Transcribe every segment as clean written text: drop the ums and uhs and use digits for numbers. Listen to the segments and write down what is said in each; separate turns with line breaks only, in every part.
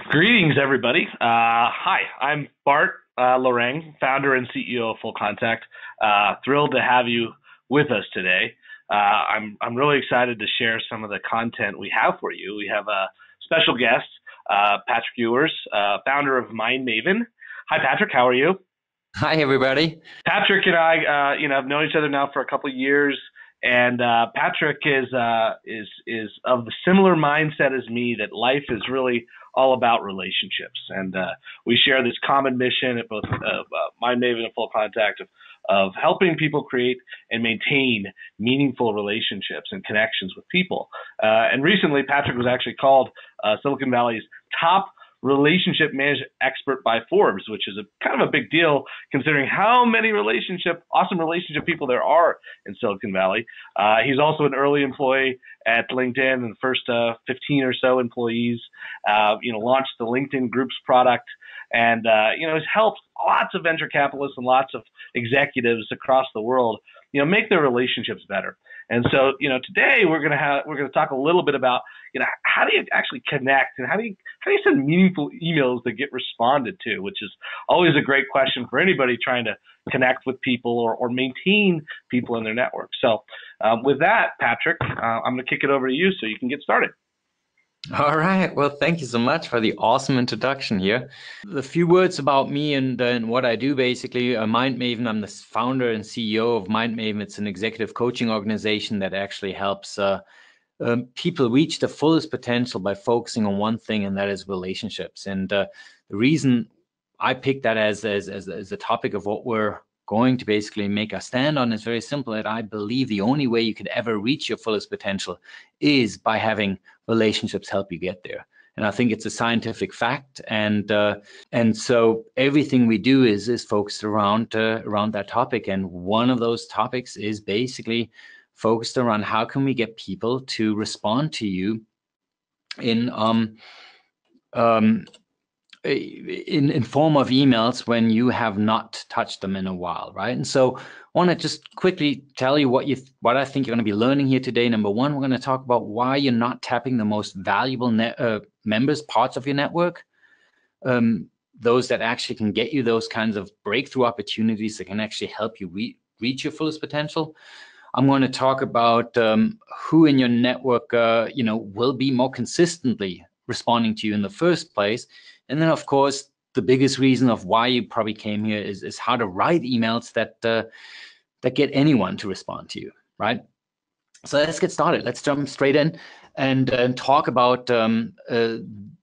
Greetings, everybody. Hi, I'm Bart Lorang, founder and CEO of FullContact. Thrilled to have you with us today. I'm really excited to share some of the content we have for you. We have a special guest, Patrick Ewers, founder of Mind Maven. Hi, Patrick. How are you?
Hi, everybody.
Patrick and I, have known each other now for a couple of years, and Patrick is of the similar mindset as me that life is really all about relationships, and we share this common mission at both Mind Maven and FullContact of helping people create and maintain meaningful relationships and connections with people. And recently, Patrick was actually called Silicon Valley's top relationship management expert by Forbes, which is a kind of a big deal considering how many awesome relationship people there are in Silicon Valley. He's also an early employee at LinkedIn, and the first 15 or so employees, launched the LinkedIn Groups product, and has helped lots of venture capitalists and lots of executives across the world, make their relationships better. And so, today we're gonna talk a little bit about, how do you actually connect, and how do you send meaningful emails that get responded to, which is always a great question for anybody trying to connect with people or maintain people in their network. So, with that, Patrick, I'm gonna kick it over to you so you can get started.
All right. Well, thank you so much for the awesome introduction here. The few words about me and what I do basically. Mind Maven, I'm the founder and CEO of Mind Maven. It's an executive coaching organization that actually helps people reach the fullest potential by focusing on one thing, and that is relationships. And the reason I picked that as a topic of what we're going to basically make a stand on is very simple. That I believe the only way you could ever reach your fullest potential is by having relationships help you get there. And I think it's a scientific fact. And so everything we do is focused around that topic. And one of those topics is basically focused around how can we get people to respond to you in form of emails when you have not touched them in a while, right? And so I want to just quickly tell you what I think you're going to be learning here today. Number one, we're going to talk about why you're not tapping the most valuable members, parts of your network, those that actually can get you those kinds of breakthrough opportunities that can actually help you reach your fullest potential. I'm going to talk about who in your network, will be more consistently responding to you in the first place. And then, of course, the biggest reason of why you probably came here is how to write emails that get anyone to respond to you, right? So let's get started. Let's jump straight in and talk about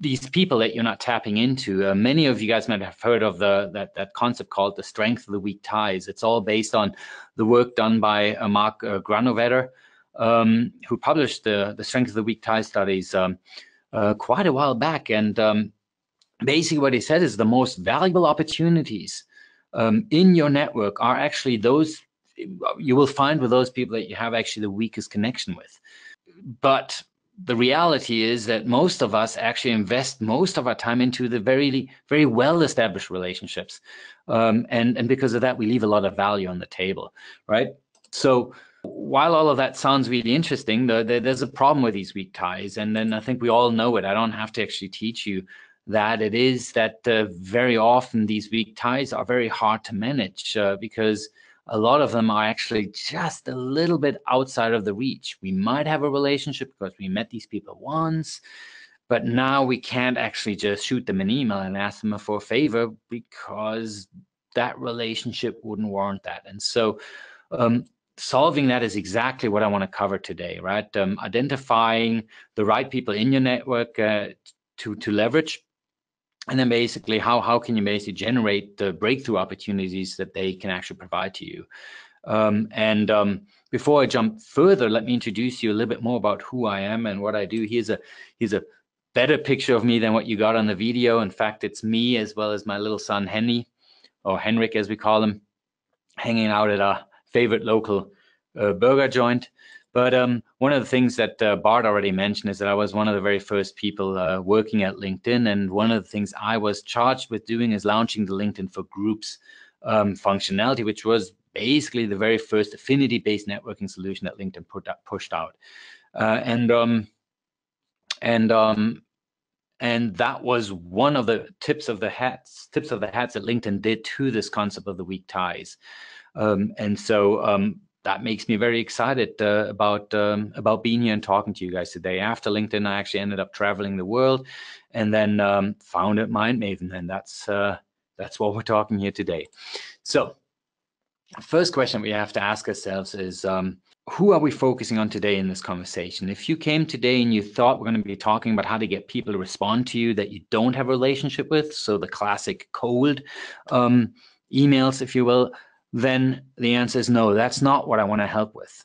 these people that you're not tapping into. Many of you guys might have heard of that concept called the strength of the weak ties. It's all based on the work done by Mark Granovetter, who published the strength of the weak ties studies quite a while back. And basically what he said is the most valuable opportunities in your network are actually those you will find with those people that you have actually the weakest connection with. But the reality is that most of us actually invest most of our time into the very, very well-established relationships. And because of that, we leave a lot of value on the table, right? So while all of that sounds really interesting, there's a problem with these weak ties. And then I think we all know it. I don't have to actually teach you that it is that very often these weak ties are very hard to manage because a lot of them are actually just a little bit outside of the reach. We might have a relationship because we met these people once, but now we can't actually just shoot them an email and ask them for a favor because that relationship wouldn't warrant that. And so solving that is exactly what I want to cover today, right? Identifying the right people in your network to leverage. And then basically, how can you basically generate the breakthrough opportunities that they can actually provide to you? Before I jump further, let me introduce you a little bit more about who I am and what I do. Here's a better picture of me than what you got on the video. In fact, it's me as well as my little son, Henny, or Henrik as we call him, hanging out at our favorite local burger joint. But one of the things that Bart already mentioned is that I was one of the very first people working at LinkedIn. And one of the things I was charged with doing is launching the LinkedIn for Groups functionality, which was basically the very first affinity-based networking solution that LinkedIn pushed out. And And that was one of the tips of the hats that LinkedIn did to this concept of the weak ties. And so that makes me very excited about being here and talking to you guys today. After LinkedIn, I actually ended up traveling the world, and then founded Mind Maven, and that's what we're talking here today. So, first question we have to ask ourselves is, who are we focusing on today in this conversation? If you came today and you thought we're going to be talking about how to get people to respond to you that you don't have a relationship with, so the classic cold emails, if you will, then the answer is no, that's not what I want to help with.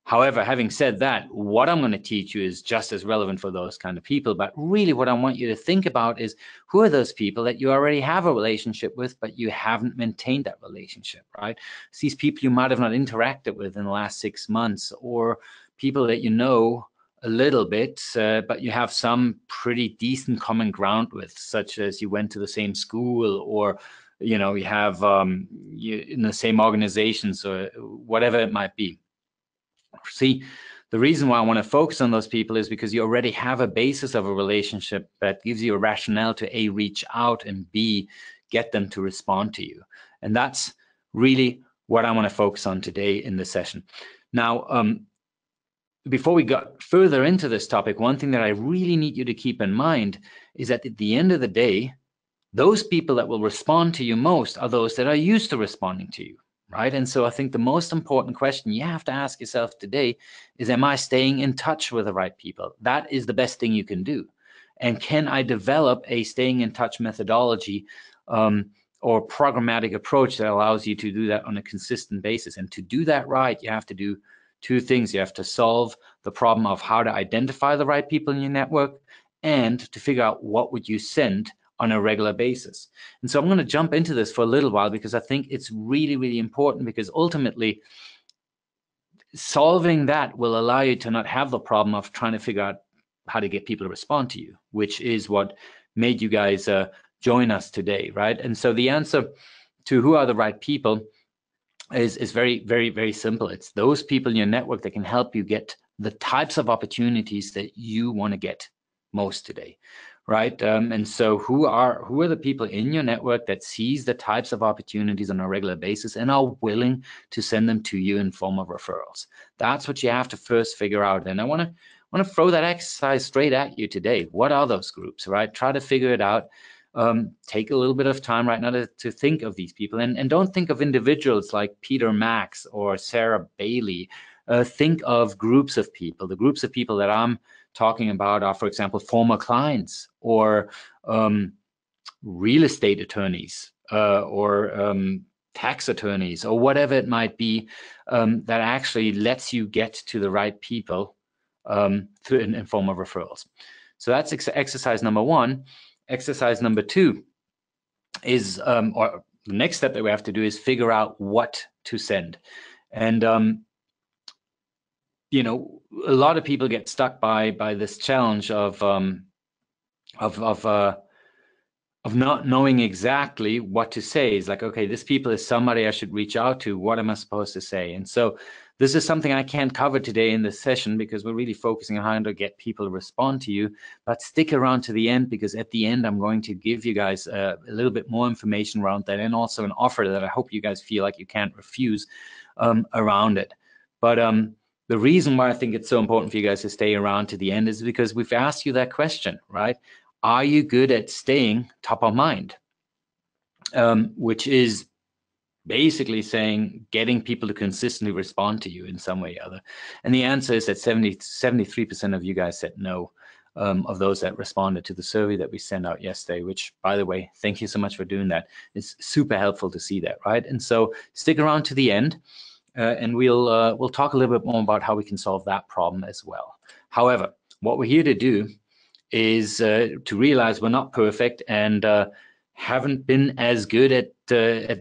However, having said that, what I'm going to teach you is just as relevant for those kind of people. But really what I want you to think about is, who are those people that you already have a relationship with, but you haven't maintained that relationship, right? It's these people you might have not interacted with in the last 6 months, or people that you know a little bit, but you have some pretty decent common ground with, such as you went to the same school, or you have you in the same organizations, or whatever it might be. See, the reason why I want to focus on those people is because you already have a basis of a relationship that gives you a rationale to A, reach out, and B, get them to respond to you. And that's really what I want to focus on today in this session. Now, before we got further into this topic, one thing that I really need you to keep in mind is that at the end of the day, those people that will respond to you most are those that are used to responding to you, right? And so I think the most important question you have to ask yourself today is, am I staying in touch with the right people? That is the best thing you can do. And can I develop a staying in touch methodology or programmatic approach that allows you to do that on a consistent basis? And to do that right, you have to do two things. You have to solve the problem of how to identify the right people in your network, and to figure out what would you send on a regular basis. And so I'm going to jump into this for a little while, because I think it's really, really important, because ultimately solving that will allow you to not have the problem of trying to figure out how to get people to respond to you, which is what made you guys join us today, right? And so the answer to who are the right people is very, very, very simple. It's those people in your network that can help you get the types of opportunities that you want to get most today, right? And so who are the people in your network that sees the types of opportunities on a regular basis and are willing to send them to you in form of referrals? That's what you have to first figure out. And I want to throw that exercise straight at you today. What are those groups, right? Try to figure it out. Take a little bit of time right now to think of these people, and don't think of individuals like Peter Max or Sarah Bailey. Think of groups of people. The groups of people that I'm talking about are, for example, former clients, or real estate attorneys, or tax attorneys, or whatever it might be, that actually lets you get to the right people through in form of referrals. So that's exercise number one. Exercise number two is, or the next step that we have to do, is figure out what to send. And a lot of people get stuck by this challenge of not knowing exactly what to say. It's like, okay, this people is somebody I should reach out to. What am I supposed to say? And so this is something I can't cover today in this session, because we're really focusing on how to get people to respond to you. But stick around to the end, because at the end, I'm going to give you guys a little bit more information around that, and also an offer that I hope you guys feel like you can't refuse around it. But the reason why I think it's so important for you guys to stay around to the end is because we've asked you that question, right? Are you good at staying top of mind? Which is basically saying, getting people to consistently respond to you in some way or other. And the answer is that 73% of you guys said no, of those that responded to the survey that we sent out yesterday, which, by the way, thank you so much for doing that. It's super helpful to see that, right? And so stick around to the end, and we'll talk a little bit more about how we can solve that problem as well. However, what we're here to do is to realize we're not perfect, and haven't been as good at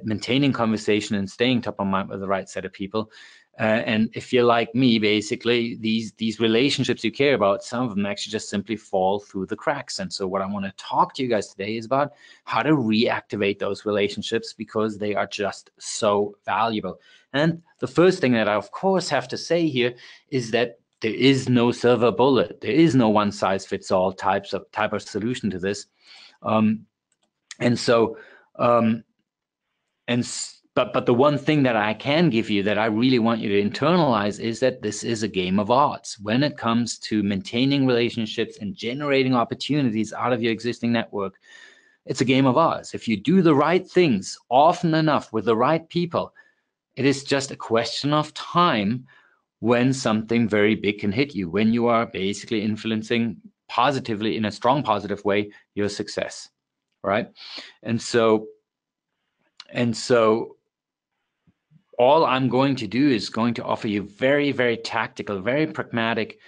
maintaining conversation and staying top of mind with the right set of people. And if you're like me, basically, these relationships you care about, some of them actually just simply fall through the cracks. And so what I want to talk to you guys today is about how to reactivate those relationships, because they are just so valuable. And the first thing that I, of course, have to say here is that there is no silver bullet. There is no one size fits all type of solution to this. And so, but the one thing that I can give you that I really want you to internalize is that this is a game of odds when it comes to maintaining relationships and generating opportunities out of your existing network. It's a game of odds. If you do the right things often enough with the right people, it is just a question of time when something very big can hit you, when you are basically influencing positively, in a strong positive way, your success, right? And so all I'm going to do is going to offer you very, very tactical, very pragmatic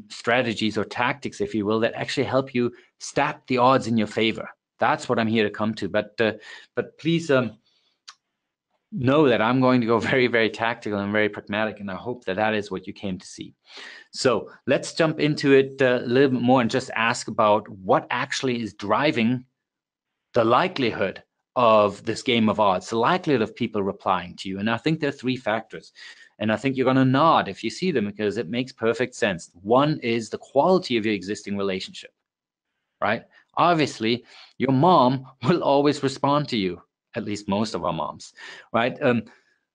strategies or tactics, if you will, that actually help you stack the odds in your favor. That's what I'm here to come to. But please know that I'm going to go very, very tactical and very pragmatic, and I hope that that is what you came to see. So let's jump into it a little bit more and just ask about what actually is driving the likelihood of this game of odds, the likelihood of people replying to you. And I think there are three factors. And I think you're going to nod if you see them because it makes perfect sense. One is the quality of your existing relationship, right? Obviously, your mom will always respond to you, at least most of our moms, right?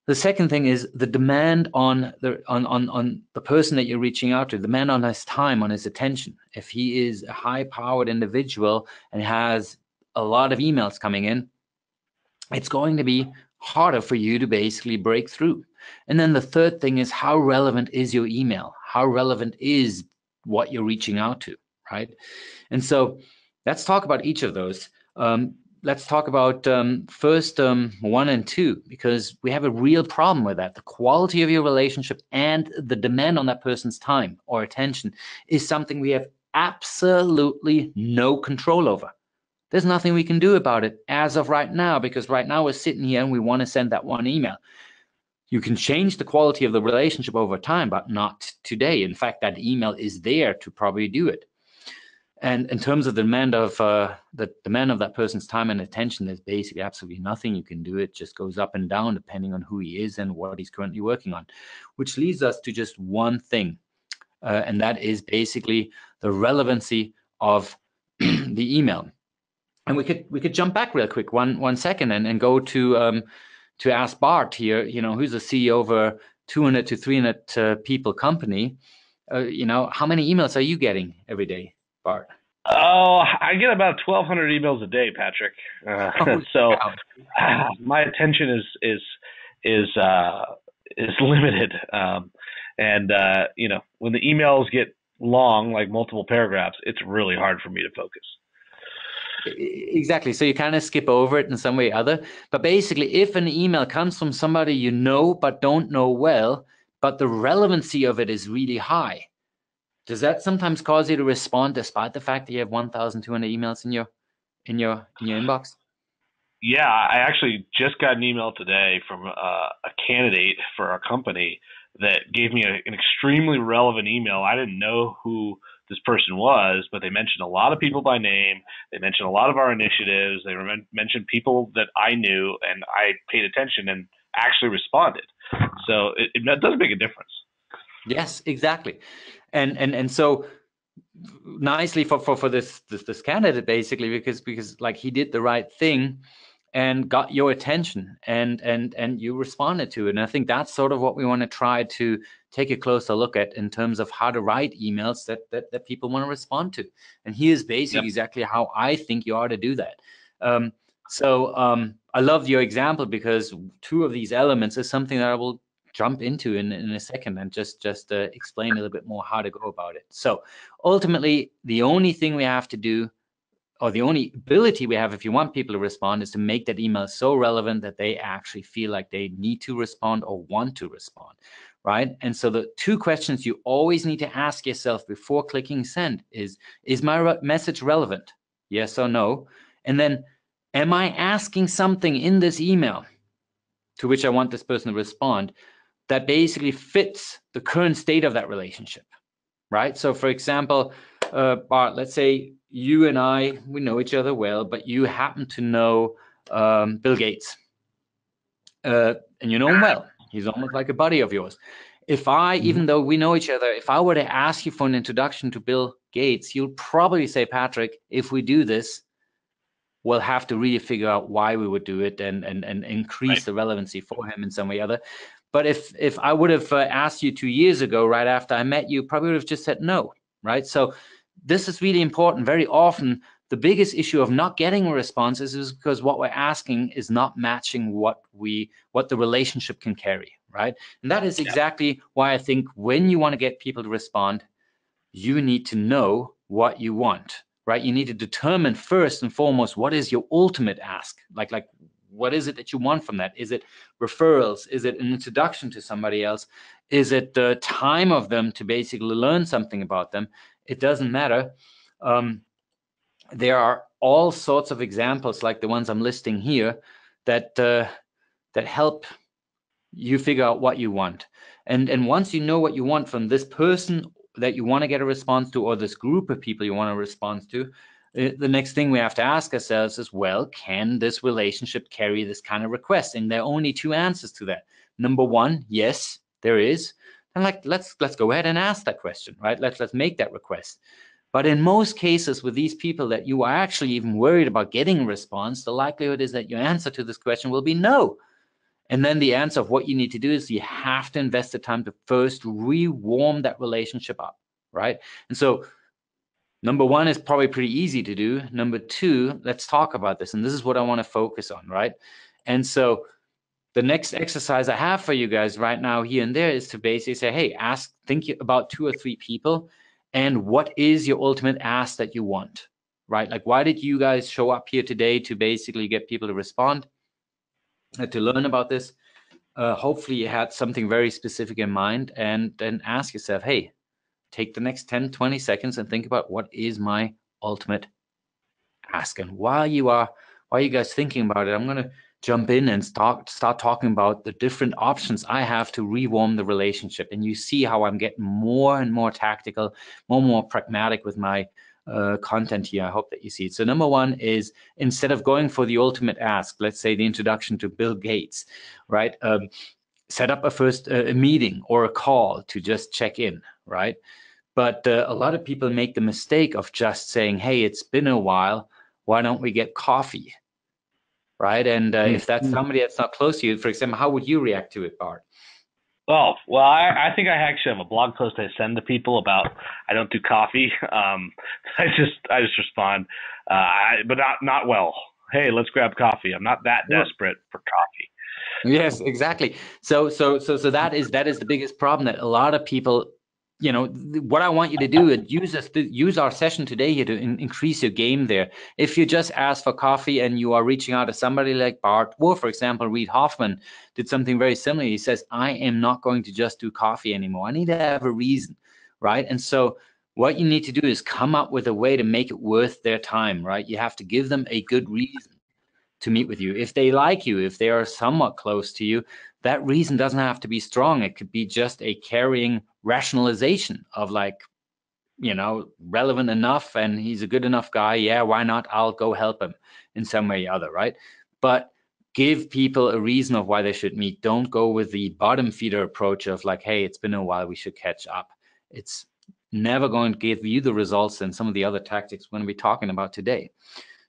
The second thing is the demand on the person that you're reaching out to, the demand on his time, on his attention. If he is a high-powered individual and has a lot of emails coming in, it's going to be harder for you to basically break through. And then the third thing is, how relevant is your email? How relevant is what you're reaching out to, right? And so let's talk about each of those. Let's talk about first 1 and 2, because we have a real problem with that. The quality of your relationship and the demand on that person's time or attention is something we have absolutely no control over. There's nothing we can do about it as of right now, because right now we're sitting here and we want to send that one email. You can change the quality of the relationship over time, but not today. In fact, that email is there to probably do it. And in terms of the demand of that person's time and attention, there's basically absolutely nothing you can do. It just goes up and down depending on who he is and what he's currently working on, which leads us to just one thing, and that is basically the relevancy of the email. And we could jump back real quick one second and go to ask Bart here, who's the CEO of a 200 to 300 people company. How many emails are you getting every day, Bart?
Oh, I get about 1,200 emails a day, Patrick. So my attention is limited, and when the emails get long, like multiple paragraphs, it's really hard for me to focus.
Exactly. So you kind of skip over it in some way or other. But basically, if an email comes from somebody you know but don't know well, but the relevancy of it is really high, does that sometimes cause you to respond despite the fact that you have 1,200 emails in your inbox?
Yeah, I actually just got an email today from a candidate for our company that gave me an extremely relevant email. I didn't know who this person was, but they mentioned a lot of people by name. They mentioned a lot of our initiatives. They mentioned people that I knew, and I paid attention and actually responded. So it does make a difference.
Yes, exactly. And so nicely for this candidate, basically, because like he did the right thing and got your attention and you responded to it. And I think that's sort of what we want to try to take a closer look at in terms of how to write emails that people want to respond to. And here's basically exactly how I think you ought to do that. I love your example, because two of these elements is something that I will jump into in a second and just explain a little bit more how to go about it. So ultimately, the only thing we have to do, or the only ability we have if you want people to respond, is to make that email so relevant that they actually feel like they need to respond or want to respond, right? And so the two questions you always need to ask yourself before clicking send is my message relevant? Yes or no? And then, am I asking something in this email to which I want this person to respond that basically fits the current state of that relationship, right? So for example, Bart, let's say you and I, we know each other well, but you happen to know Bill Gates, and you know him well. He's almost like a buddy of yours. if I, even though we know each other, if I were to ask you for an introduction to Bill Gates, you'll probably say, Patrick, if we do this, we'll have to really figure out why we would do it and increase the relevancy for him in some way or other. But if I would have asked you 2 years ago, right after I met you, probably would have just said no, right? So this is really important. Very often, the biggest issue of not getting a response is because what we're asking is not matching what the relationship can carry, right? And that is exactly why I think when you want to get people to respond, you need to know what you want, right? You need to determine first and foremost, what is your ultimate ask? Like what is it that you want from that? Is it referrals? Is it an introduction to somebody else? Is it the time of them to basically learn something about them? It doesn't matter. There are all sorts of examples like the ones I'm listing here that help you figure out what you want. And once you know what you want from this person that you want to get a response to, or this group of people you want to respond to, the next thing we have to ask ourselves is, well, can this relationship carry this kind of request? And there are only two answers to that. Number one, yes, there is. And let's go ahead and ask that question, right? Let's make that request. But in most cases with these people that you are actually even worried about getting a response, the likelihood is that your answer to this question will be no. And then the answer of what you need to do is you have to invest the time to first re-warm that relationship up, right? And so number one is probably pretty easy to do. Number two, let's talk about this. And this is what I want to focus on, right? And so the next exercise I have for you guys right now here and there is to basically say, hey, think about 2 or 3 people, and what is your ultimate ask that you want, right? Like, why did you guys show up here today to basically get people to respond, to learn about this? Hopefully you had something very specific in mind, and then ask yourself, hey, take the next 10, 20 seconds and think about what is my ultimate ask. And while you guys thinking about it, I'm going to jump in and start talking about the different options I have to rewarm the relationship. And you see how I'm getting more and more tactical, more and more pragmatic with my content here. I hope that you see it. So number one is, instead of going for the ultimate ask, let's say the introduction to Bill Gates, right? Set up a meeting or a call to just check in, right? But a lot of people make the mistake of just saying, hey, it's been a while, why don't we get coffee, right? And if that's somebody that's not close to you, for example, how would you react to it, Bart?
Oh, well, I think I actually have a blog post I send to people about I don't do coffee. I just respond, but not well. Hey, let's grab coffee. I'm not that desperate for coffee.
Yes, exactly. So that is the biggest problem, that a lot of people, what I want you to do is use our session today here to increase your game there. If you just ask for coffee and you are reaching out to somebody like Bart, or for example, Reid Hoffman did something very similar. He says, I am not going to just do coffee anymore. I need to have a reason, right? And so what you need to do is come up with a way to make it worth their time, right? You have to give them a good reason to meet with you. If they like you, if they are somewhat close to you, that reason doesn't have to be strong. It could be just a carrying rationalization of, like, relevant enough, and he's a good enough guy. Yeah, why not? I'll go help him in some way or other, right? But give people a reason of why they should meet. Don't go with the bottom feeder approach of like, hey, it's been a while, we should catch up. It's never going to give you the results and some of the other tactics we're going to be talking about today.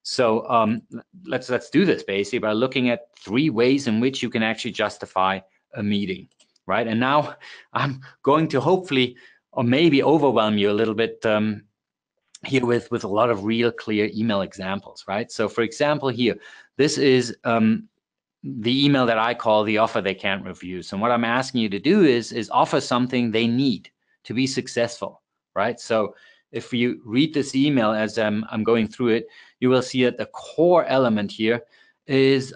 So let's do this basically by looking at 3 ways in which you can actually justify a meeting, right? And now I'm going to hopefully, or maybe overwhelm you a little bit here with a lot of real clear email examples, right? So for example, here, this is the email that I call the offer they can't refuse. And what I'm asking you to do is offer something they need to be successful, right? So if you read this email as I'm going through it, you will see that the core element here is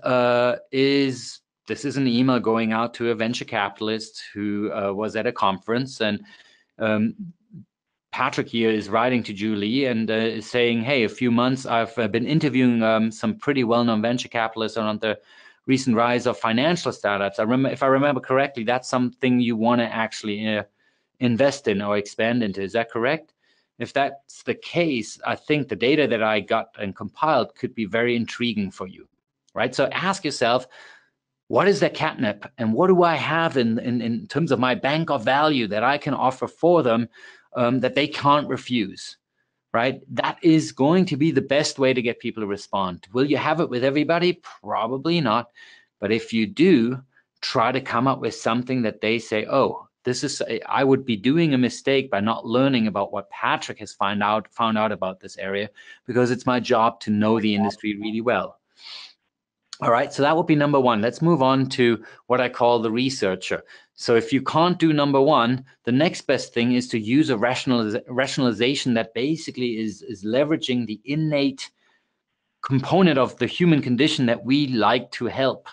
this is an email going out to a venture capitalist who was at a conference, and Patrick here is writing to Julie and is saying, hey, a few months I've been interviewing some pretty well-known venture capitalists on the recent rise of financial startups. If I remember correctly, that's something you want to actually invest in or expand into. Is that correct? If that's the case, I think the data that I got and compiled could be very intriguing for you, right? So ask yourself, what is that catnip, and what do I have in terms of my bank of value that I can offer for them that they can't refuse, right? That is going to be the best way to get people to respond. Will you have it with everybody? Probably not. But if you do, try to come up with something that they say, oh, this is, I would be doing a mistake by not learning about what Patrick has found out about this area, because it's my job to know the industry really well. All right, so that would be number one. Let's move on to what I call the researcher. So if you can't do number one, the next best thing is to use a rationalization that basically is leveraging the innate component of the human condition that we like to help.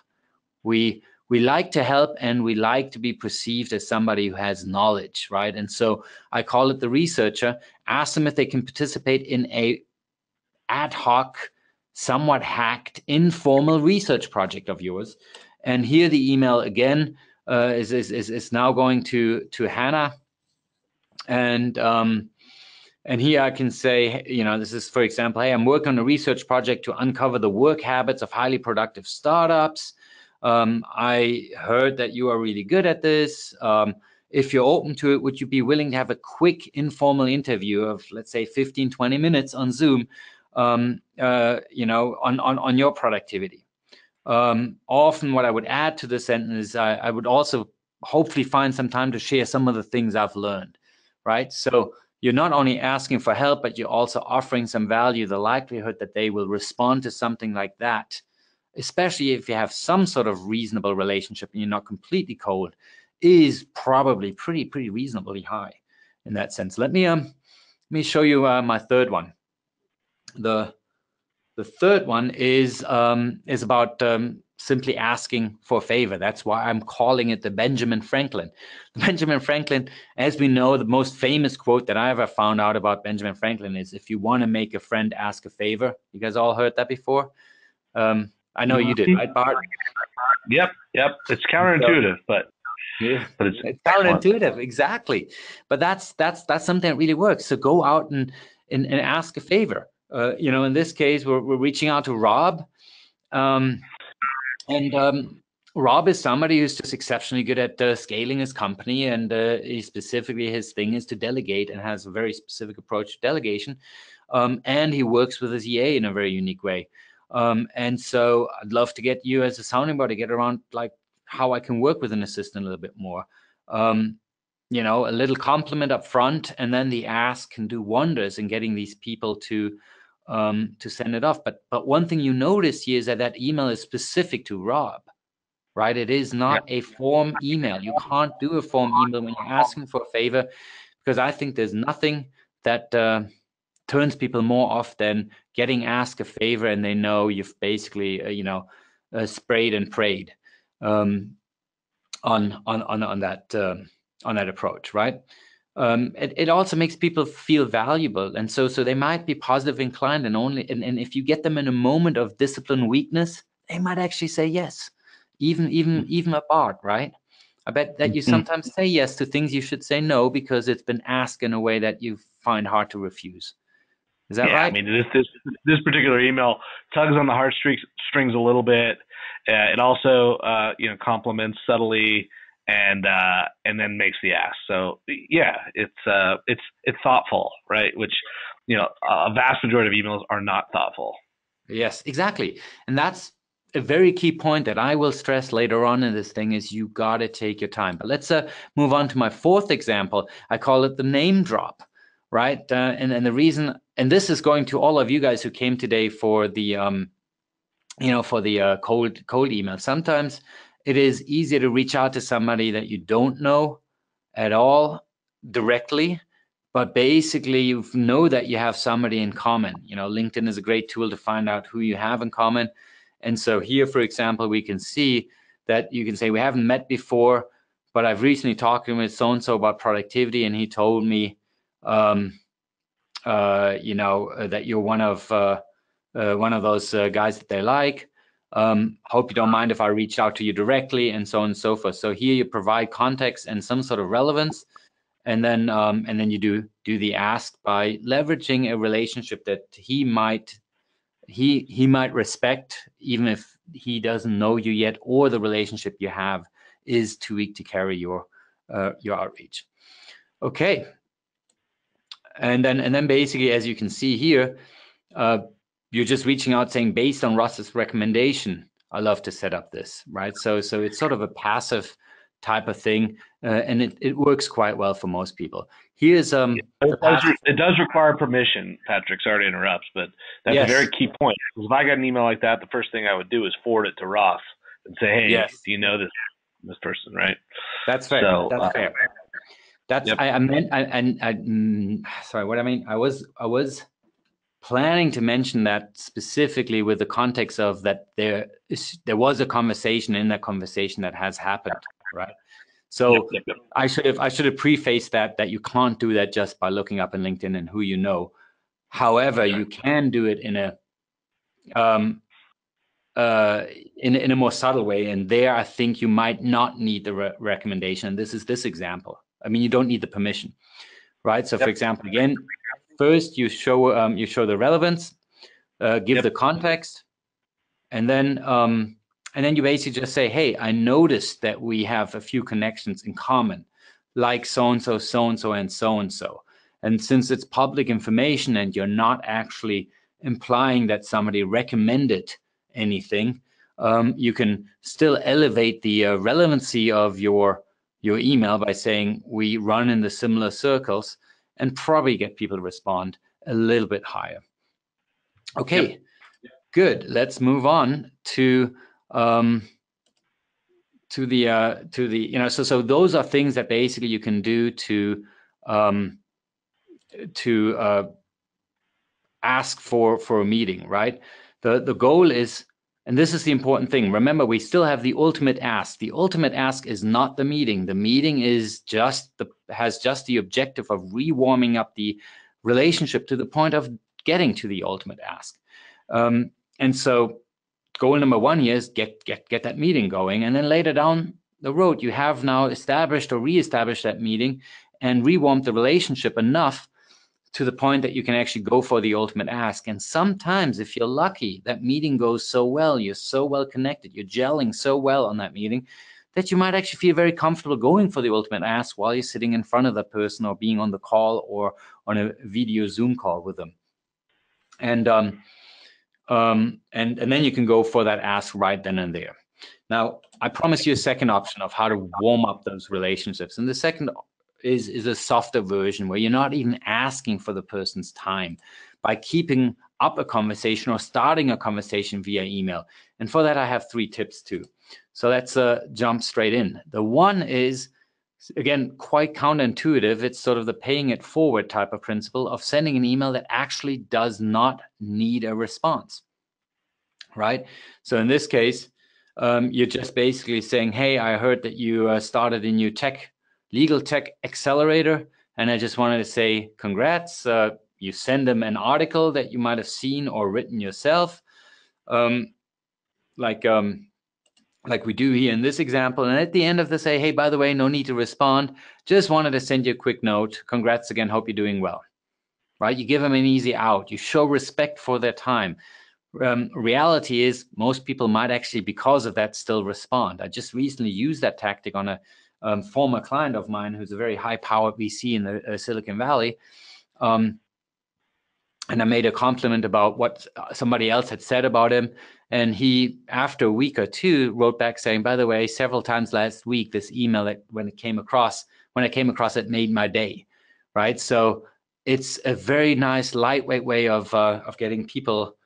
We like to help, and we like to be perceived as somebody who has knowledge, right? And so I call it the researcher. Ask them if they can participate in a ad hoc, somewhat hacked, informal research project of yours. And here the email again is now going to Hannah. And here I can say, this is, for example, hey, I'm working on a research project to uncover the work habits of highly productive startups. I heard that you are really good at this. If you're open to it, would you be willing to have a quick informal interview of, let's say, 15, 20 minutes on Zoom, on your productivity? Often what I would add to the sentence is I would also hopefully find some time to share some of the things I've learned, right? So you're not only asking for help, but you're also offering some value. The likelihood that they will respond to something like that, especially if you have some sort of reasonable relationship and you're not completely cold, is probably pretty reasonably high in that sense. Let me show you my third one. The third one is about simply asking for a favor. That's why I'm calling it the Benjamin Franklin. Benjamin Franklin, as we know, the most famous quote that I ever found out about Benjamin Franklin is, if you want to make a friend, ask a favor. You guys all heard that before? I know you did, right, Bart?
Yep. It's counterintuitive, but
it's counterintuitive, exactly. But that's something that really works. So go out and ask a favor. In this case, we're reaching out to Rob, and Rob is somebody who's just exceptionally good at scaling his company, and specifically his thing is to delegate, and has a very specific approach to delegation, and he works with his EA in a very unique way. And so I'd love to get you as a sounding board to get around like how I can work with an assistant a little bit more. A little compliment up front, and then the ask can do wonders in getting these people to send it off. But one thing you notice here is that email is specific to Rob, right? It is not a form email. You can't do a form email when you're asking for a favor, because I think there's nothing that turns people more off than getting asked a favor and they know you've basically sprayed and prayed on that approach, right? It also makes people feel valuable, and so they might be positive inclined, and if you get them in a moment of discipline weakness, they might actually say yes, even a Bart, right? I bet that you sometimes say yes to things you should say no, because it's been asked in a way that you find hard to refuse. Is that right?
I mean, this particular email tugs on the heartstrings a little bit. It also compliments subtly, and then makes the ask. So yeah, it's thoughtful, right? Which a vast majority of emails are not thoughtful.
Yes, exactly, and that's a very key point that I will stress later on in this thing, is you got to take your time. But let's move on to my fourth example. I call it the name drop, right? And the reason, and this is going to all of you guys who came today for the cold email. Sometimes it is easier to reach out to somebody that you don't know at all directly, but basically you know that you have somebody in common. LinkedIn is a great tool to find out who you have in common. And so here, for example, we can see that you can say, we haven't met before, but I've recently talked to him with so-and-so about productivity, and he told me, that you're one of those guys that they like. Hope you don't mind if I reach out to you directly, and so on and so forth. So here you provide context and some sort of relevance, and then you do the ask by leveraging a relationship that he might he might respect, even if he doesn't know you yet, or the relationship you have is too weak to carry your outreach. Okay, and then basically, as you can see here, you're just reaching out saying, based on Russ's recommendation, I love to set up this, right? So it's sort of a passive type of thing, and it works quite well for most people. Here's
it does require permission, Patrick. Sorry to interrupt, but that's a very key point. Because if I got an email like that, the first thing I would do is forward it to Ross and say, "Hey, do you know this person?" Right?
That's fair. So, that's fair. That's yep. I meant sorry. What I mean, I was planning to mention that specifically with the context of that there was a conversation in that conversation that has happened, right? So yep. I should have prefaced that you can't do that just by looking up in LinkedIn and who you know. However, you can do it in a more subtle way, and there I think you might not need the recommendation. And this is this example. I mean, you don't need the permission, right? So, for example, again, first you show the relevance, give the context, and then you basically just say, hey, I noticed that we have a few connections in common, like so-and-so, so-and-so, and so-and-so. And since it's public information and you're not actually implying that somebody recommended anything, you can still elevate the relevancy of your email by saying we run in the similar circles, and probably get people to respond a little bit higher. Okay, good. Let's move on to the so those are things that basically you can do to ask for a meeting, right? The goal is, and this is the important thing, remember, we still have the ultimate ask. The ultimate ask is not the meeting. The meeting is has just the objective of rewarming up the relationship to the point of getting to the ultimate ask. And so goal number one here is get that meeting going. And then later down the road, you have now established or reestablished that meeting and rewarmed the relationship enough to the point that you can actually go for the ultimate ask. And sometimes, if you're lucky, that meeting goes so well, you're so well connected, you're gelling so well on that meeting that you might actually feel very comfortable going for the ultimate ask while you're sitting in front of that person or being on the call or on a video Zoom call with them. And then you can go for that ask right then and there. Now, I promise you a second option of how to warm up those relationships. And the second is a softer version where you're not even asking for the person's time by keeping up a conversation or starting a conversation via email. And for that, I have 3 tips too. So let's jump straight in. The one is, again, quite counterintuitive. It's sort of the paying it forward type of principle of sending an email that actually does not need a response, right? So in this case, you're just basically saying, hey, I heard that you started a new legal tech accelerator, and I just wanted to say congrats. You send them an article that you might have seen or written yourself, like we do here in this example. And at the end of the say, hey, by the way, no need to respond. Just wanted to send you a quick note. Congrats again. Hope you're doing well, right? You give them an easy out. You show respect for their time. Reality is most people might actually, because of that, still respond. I just recently used that tactic on a former client of mine who's a very high-powered VC in the Silicon Valley. And I made a compliment about what somebody else had said about him. And he, after a week or 2, wrote back saying, by the way, several times last week, this email, when I came across it, made my day, right? So it's a very nice, lightweight way of getting people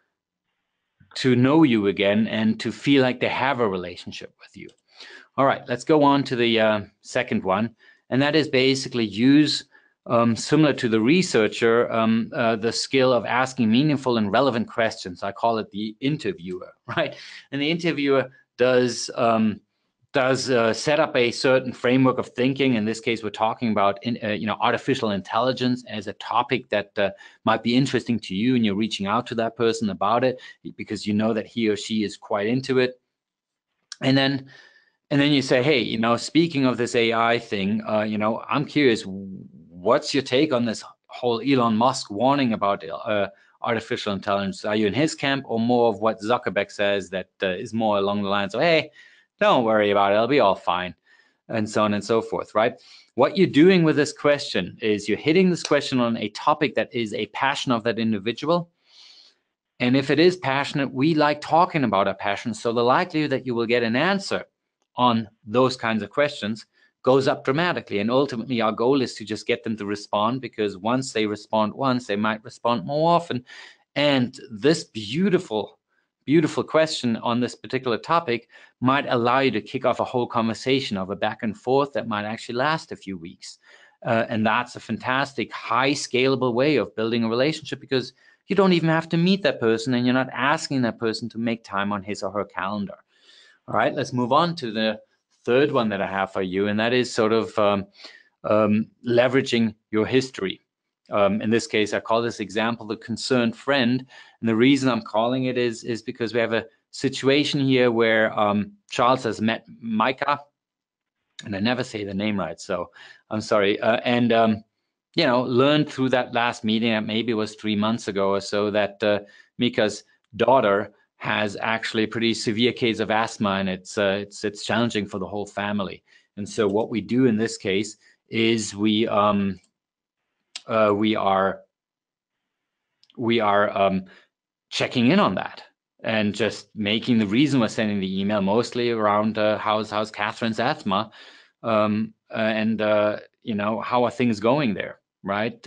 to know you again and to feel like they have a relationship with you. All right, let's go on to the second one. And that is basically use, similar to the researcher, the skill of asking meaningful and relevant questions. I call it the interviewer, right? And the interviewer does set up a certain framework of thinking. In this case, we're talking about artificial intelligence as a topic that might be interesting to you, and you're reaching out to that person about it because you know that he or she is quite into it. And then you say, hey, speaking of this AI thing, I'm curious, what's your take on this whole Elon Musk warning about artificial intelligence? Are you in his camp, or more of what Zuckerberg says that is more along the lines of, hey, don't worry about it, it'll be all fine, and so on and so forth, right? What you're doing with this question is you're hitting this question on a topic that is a passion of that individual. And if it is passionate, we like talking about our passion. So the likelihood that you will get an answer on those kinds of questions goes up dramatically. And ultimately, our goal is to just get them to respond, because once they respond once, they might respond more often. And this beautiful, beautiful question on this particular topic might allow you to kick off a whole conversation of a back and forth that might actually last a few weeks. And that's a fantastic, high scalable way of building a relationship, because you don't even have to meet that person, and you're not asking that person to make time on his or her calendar. All right, let's move on to the third one that I have for you, and that is sort of leveraging your history. In this case, I call this example the concerned friend. And the reason I'm calling it is because we have a situation here where Charles has met Micah, and I never say the name right, so I'm sorry. Learned through that last meeting, that maybe it was 3 months ago or so, that Mika's daughter has actually a pretty severe case of asthma, and it's challenging for the whole family. And so what we do in this case is we are checking in on that, and just making the reason we're sending the email mostly around how's Catherine's asthma, how are things going there, right?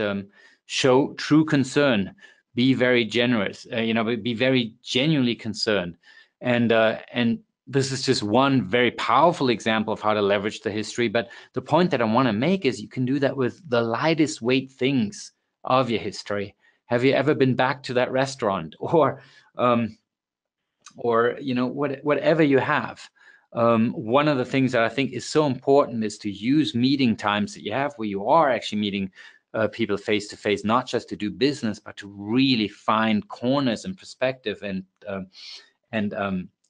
Show true concern, be very generous, be very genuinely concerned. And this is just one very powerful example of how to leverage the history. But the point that I want to make is you can do that with the lightest weight things of your history. Have you ever been back to that restaurant, or whatever you have? One of the things that I think is so important is to use meeting times that you have where you are actually meeting people face to face, not just to do business, but to really find corners and perspective and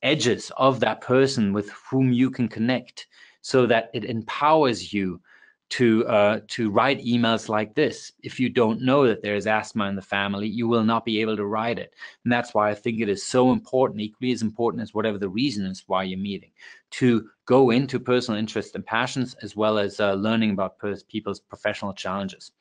edges of that person with whom you can connect, so that it empowers you to write emails like this. If you don't know that there is asthma in the family, you will not be able to write it. And that's why I think it is so important, equally as important as whatever the reason is why you're meeting, to go into personal interests and passions, as well as learning about people's professional challenges.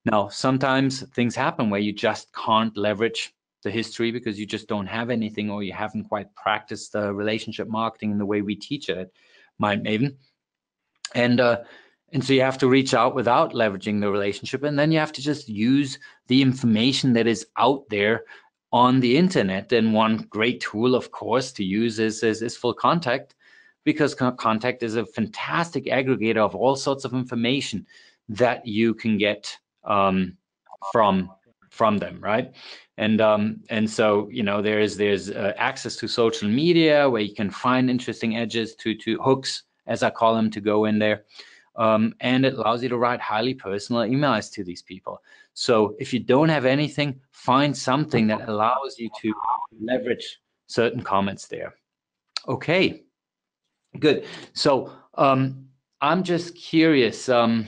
Now, sometimes things happen where you just can't leverage the history because you just don't have anything, or you haven't quite practiced relationship marketing in the way we teach it at Mind Maven. And so you have to reach out without leveraging the relationship. And then you have to just use the information that is out there on the internet. And one great tool, of course, to use is FullContact, because Contact is a fantastic aggregator of all sorts of information that you can get from them, right? And so there's access to social media where you can find interesting edges to hooks, as I call them, to go in there. And it allows you to write highly personal emails to these people. So if you don't have anything, find something that allows you to leverage certain comments there. Okay, good. So I'm just curious. Can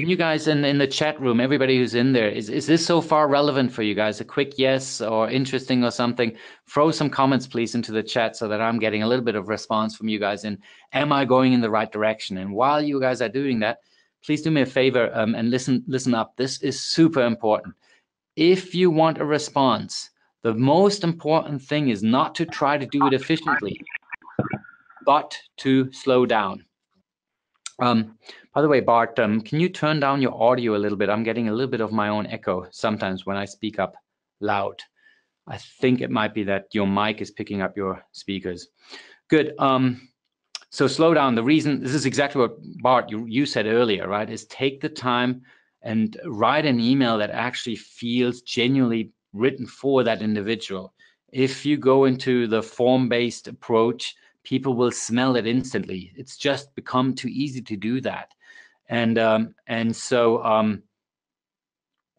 you guys in the chat room, everybody who's in there, is this so far relevant for you guys? A quick yes or interesting or something? Throw some comments, please, into the chat so that I'm getting a little bit of response from you guys. And am I going in the right direction? And while you guys are doing that, please do me a favor and listen up. This is super important. If you want a response, the most important thing is not to try to do it efficiently, but to slow down. By the way, Bart, can you turn down your audio a little bit? I'm getting a little bit of my own echo sometimes when I speak up loud. I think it might be that your mic is picking up your speakers. Good. So slow down. The reason, this is exactly what, Bart, you said earlier, right, is take the time and write an email that actually feels genuinely written for that individual. If you go into the form-based approach, people will smell it instantly. It's just become too easy to do that. And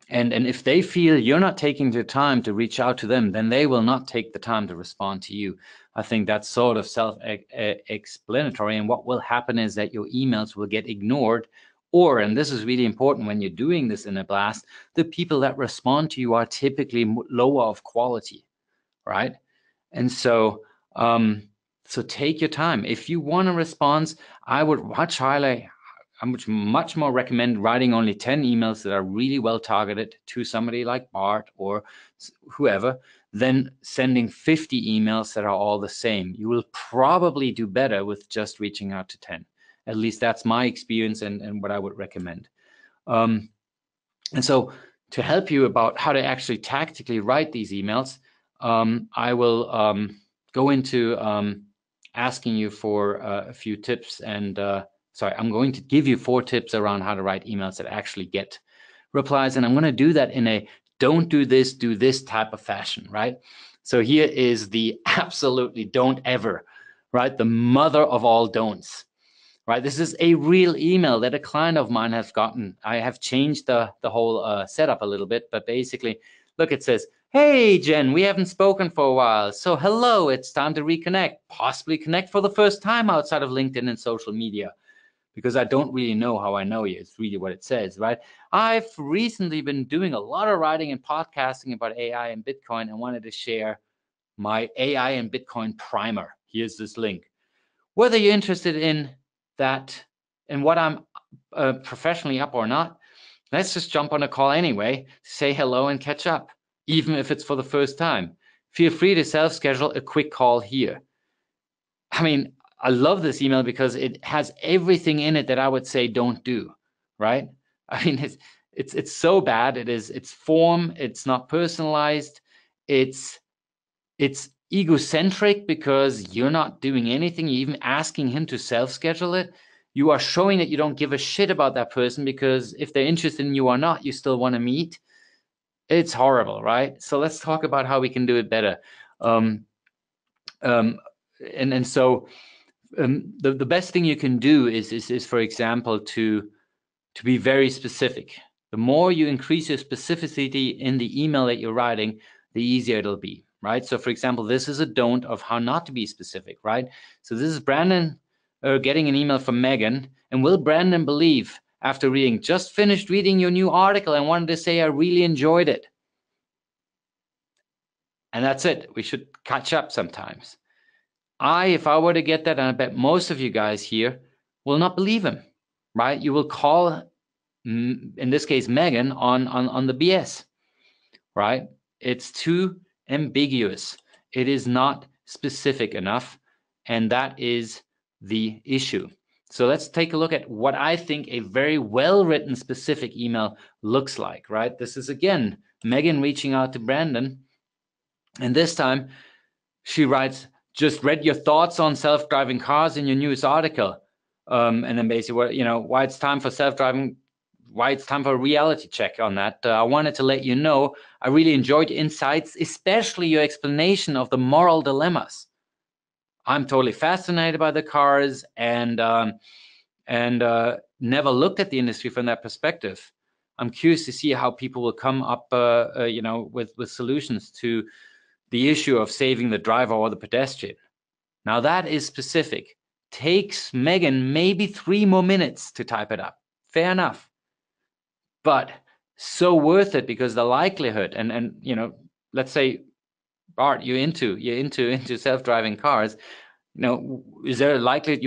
if they feel you're not taking the time to reach out to them, then they will not take the time to respond to you. I think that's sort of self-explanatory. And what will happen is that your emails will get ignored, Or, and this is really important when you're doing this in a blast, the people that respond to you are typically lower of quality, right? And so, so take your time. If you want a response, I would much more recommend writing only 10 emails that are really well targeted to somebody like Bart or whoever, than sending 50 emails that are all the same. You will probably do better with just reaching out to 10. At least that's my experience and what I would recommend. And so to help you about how to actually tactically write these emails, I will go into asking you for a few tips. And sorry, I'm going to give you 4 tips around how to write emails that actually get replies. And I'm going to do that in a don't do this type of fashion, right? So here is the absolutely don't ever, right? The mother of all don'ts. Right, this is a real email that a client of mine has gotten. I have changed the whole setup a little bit, but basically, look, it says, "Hey, Jen, we haven't spoken for a while. So hello, it's time to reconnect, possibly connect for the first time outside of LinkedIn and social media, because I don't really know how I know you." It's really what it says, right? "I've recently been doing a lot of writing and podcasting about AI and Bitcoin and wanted to share my AI and Bitcoin primer. Here's this link. Whether you're interested in that and what I'm professionally up or not, let's just jump on a call anyway, say hello and catch up, even if it's for the first time. Feel free to self-schedule a quick call here." I mean, I love this email because it has everything in it that I would say don't do, right? I mean, it's so bad. It's form, it's not personalized, it's egocentric because you're not doing anything. You're even asking him to self-schedule it. You are showing that you don't give a shit about that person, because if they're interested in you or not, you still want to meet. It's horrible, right? So let's talk about how we can do it better. Um, um, and so the best thing you can do is for example, to be very specific. The more you increase your specificity in the email that you're writing, the easier it'll be, right? So for example, this is a don't of how not to be specific, right? So this is Brandon getting an email from Megan. "And will Brandon believe, after reading, just finished reading your new article and wanted to say I really enjoyed it." And that's it. We should catch up sometimes. If I were to get that, and I bet most of you guys here will not believe him, right? You will call, in this case, Megan on the BS, right? It's too ambiguous. It is not specific enough, and that is the issue. So let's take a look at what I think a very well-written specific email looks like, right? This is, again, Megan reaching out to Brandon, and this time she writes, "Just read your thoughts on self-driving cars in your newest article." And then basically, why it's time for self-driving, why it's time for a reality check on that. I wanted to let you know I really enjoyed your insights, especially your explanation of the moral dilemmas. I'm totally fascinated by the cars and never looked at the industry from that perspective. I'm curious to see how people will come up, with solutions to the issue of saving the driver or the pedestrian. Now that is specific. Takes Megan maybe 3 more minutes to type it up. Fair enough. But so worth it, because the likelihood, and let's say, Bart, you're into self-driving cars. Is there a likelihood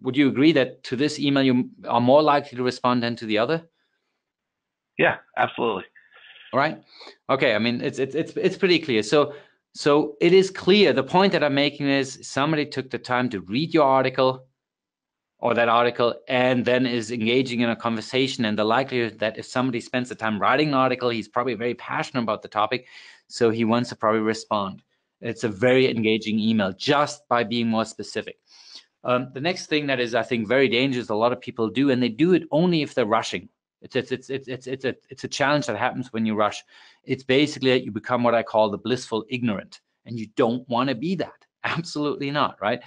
would you agree that to this email you are more likely to respond than to the other?
Yeah, absolutely.
All right. Okay. I mean, it's pretty clear. So it is clear. The point that I'm making is somebody took the time to read your article or that article and then is engaging in a conversation. And the likelihood that if somebody spends the time writing an article, he's probably very passionate about the topic. So he wants to probably respond. It's a very engaging email just by being more specific. The next thing that is, I think, very dangerous, a lot of people do, and they do it only if they're rushing. It's a challenge that happens when you rush. It's basically that you become what I call the blissful ignorant, and you don't want to be that. Absolutely not, right?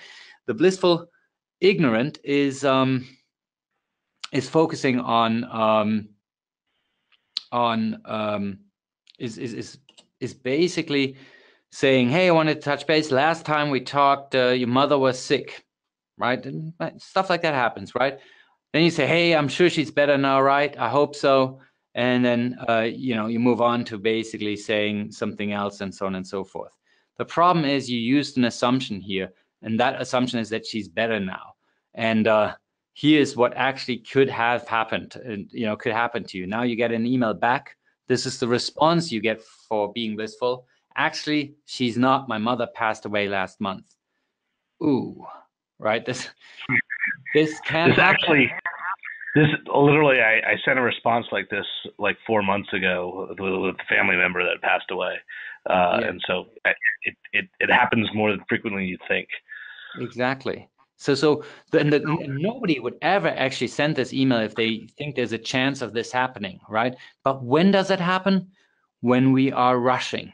The blissful ignorant is focusing is basically saying, "Hey, I wanted to touch base. Last time we talked, your mother was sick," right? And stuff like that happens, right? Then you say, hey, I'm sure she's better now, right? I hope so. And then, you move on to basically saying something else and so on and so forth. The problem is you used an assumption here, and that assumption is that she's better now. And here's what actually could have happened, could happen to you. Now you get an email back. This is the response you get for being blissful. Actually, she's not. My mother passed away last month. Ooh, right? This can
This
happen.
actually, this literally, I sent a response like this like 4 months ago with a family member that passed away,
Yeah.
and so it happens more than frequently than you think.
Exactly. And nobody would ever actually send this email if they think there's a chance of this happening, right? But when does it happen? When we are rushing,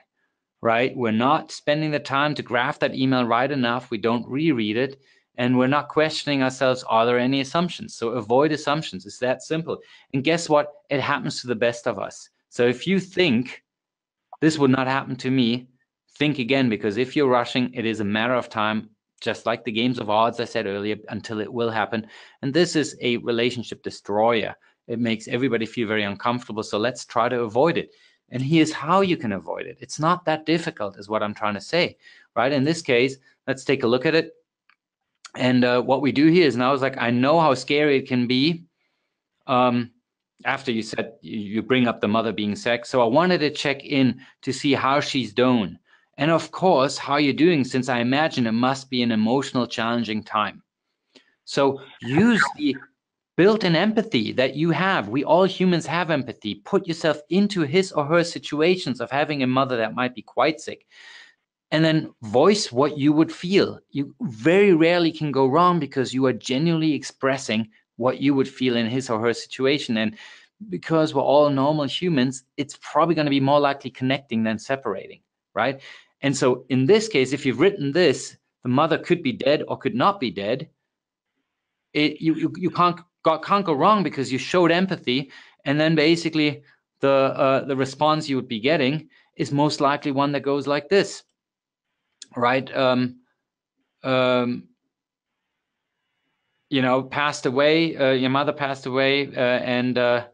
right? We're not spending the time to craft that email right enough. We don't reread it, and we're not questioning ourselves. Are there any assumptions? So avoid assumptions. It's that simple. And guess what? It happens to the best of us. So if you think this would not happen to me, think again, because if you're rushing, it is a matter of time, just like the games of odds I said earlier, until it will happen. And this is a relationship destroyer. It makes everybody feel very uncomfortable. So let's try to avoid it. And here's how you can avoid it. It's not that difficult, is what I'm trying to say, right? In this case, let's take a look at it. And what we do here is now is like, I know how scary it can be. After you said you bring up the mother being sick. So I wanted to check in to see how she's doing. And of course, how you're doing, since I imagine it must be an emotional, challenging time. So use the built-in empathy that you have. We all humans have empathy. Put yourself into his or her situations of having a mother that might be quite sick. And then voice what you would feel. You very rarely can go wrong because you are genuinely expressing what you would feel in his or her situation. And because we're all normal humans, it's probably going to be more likely connecting than separating, right? And so in this case, if you've written this, the mother could be dead or could not be dead. You can't go wrong because you showed empathy, and then basically the response you would be getting is most likely one that goes like this, right? Passed away. Your mother passed away, and as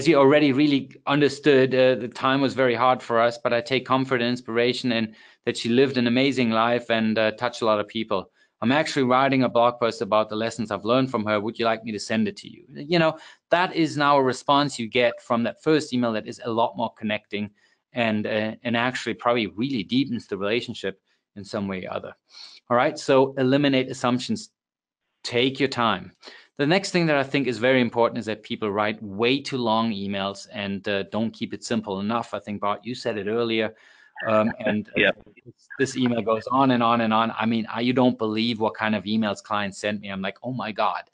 you already really understood, the time was very hard for us, but I take comfort and inspiration in that she lived an amazing life and touched a lot of people. I'm actually writing a blog post about the lessons I've learned from her. Would you like me to send it to you? That is now a response you get from that first email that is a lot more connecting and actually probably really deepens the relationship in some way or other. All right, so eliminate assumptions. Take your time. The next thing that I think is very important is that people write way too long emails and don't keep it simple enough. I think, Bart, you said it earlier. And
Yeah.
this email goes on and on and on. I mean, you don't believe what kind of emails clients sent me. I'm like, oh my God,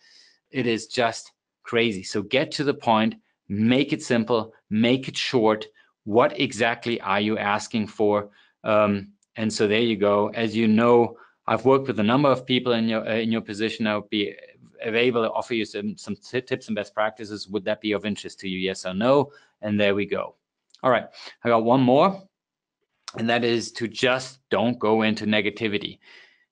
it is just crazy. So get to the point, make it simple, make it short. What exactly are you asking for? And so there you go. As you know, I've worked with a number of people in your position. I would be able to offer you some tips and best practices. Would that be of interest to you? Yes or no? And there we go. All right, I got one more, and that is to just don't go into negativity.